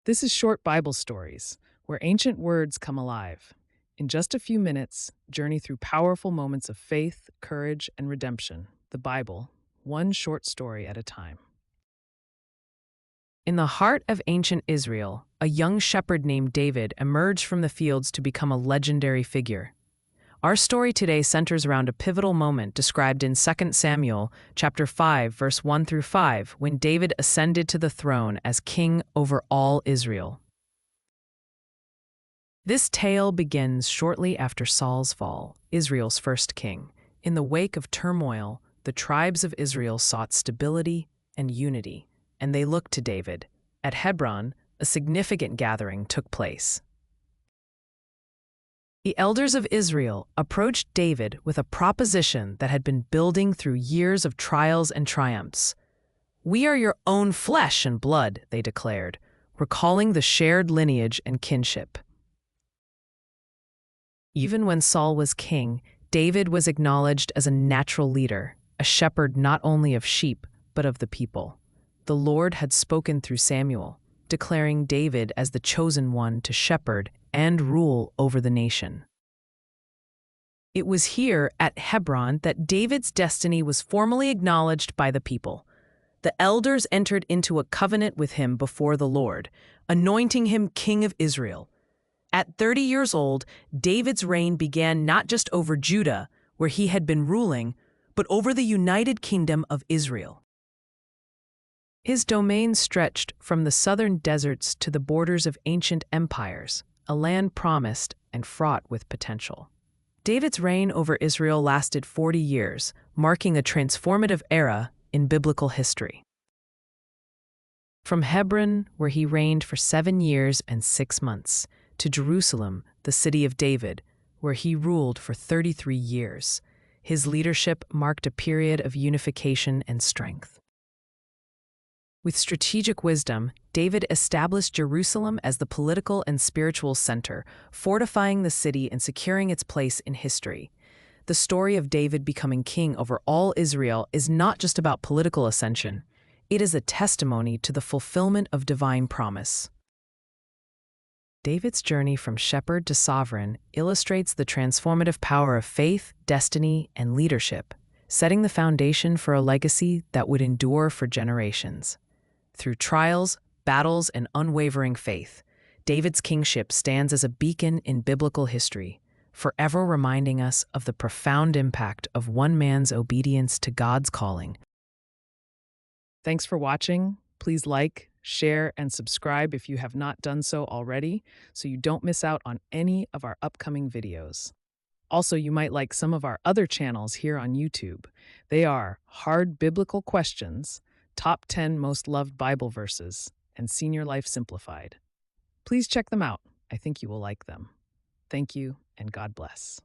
This is Short Bible Stories, where ancient words come alive. In just a few minutes, journey through powerful moments of faith, courage, and redemption. The Bible, one short story at a time. In the heart of ancient Israel, a young shepherd named David emerged from the fields to become a legendary figure. Our story today centers around a pivotal moment described in 2 Samuel chapter 5, verse 1 through 5, when David ascended to the throne as king over all Israel. This tale begins shortly after Saul's fall, Israel's first king. In the wake of turmoil, the tribes of Israel sought stability and unity, and they looked to David. At Hebron, a significant gathering took place. The elders of Israel approached David with a proposition that had been building through years of trials and triumphs. "We are your own flesh and blood," they declared, recalling the shared lineage and kinship. Even when Saul was king, David was acknowledged as a natural leader, a shepherd not only of sheep, but of the people. The Lord had spoken through Samuel, declaring David as the chosen one to shepherd and rule over the nation. It was here at Hebron that David's destiny was formally acknowledged by the people. The elders entered into a covenant with him before the Lord, anointing him king of Israel. At 30 years old, David's reign began not just over Judah, where he had been ruling, but over the united kingdom of Israel. His domain stretched from the southern deserts to the borders of ancient empires, a land promised and fraught with potential. David's reign over Israel lasted 40 years, marking a transformative era in biblical history. From Hebron, where he reigned for 7 years and 6 months, to Jerusalem, the city of David, where he ruled for 33 years, his leadership marked a period of unification and strength. With strategic wisdom, David established Jerusalem as the political and spiritual center, fortifying the city and securing its place in history. The story of David becoming king over all Israel is not just about political ascension. It is a testimony to the fulfillment of divine promise. David's journey from shepherd to sovereign illustrates the transformative power of faith, destiny, and leadership, setting the foundation for a legacy that would endure for generations. Through trials, battles, and unwavering faith, David's kingship stands as a beacon in biblical history, forever reminding us of the profound impact of one man's obedience to God's calling. Thanks for watching. Please like, share, and subscribe if you have not done so already, so you don't miss out on any of our upcoming videos. Also, you might like some of our other channels here on YouTube. They are Hard Biblical Questions, Top 10 Most Loved Bible Verses, and Senior Life Simplified. Please check them out. I think you will like them. Thank you, and God bless.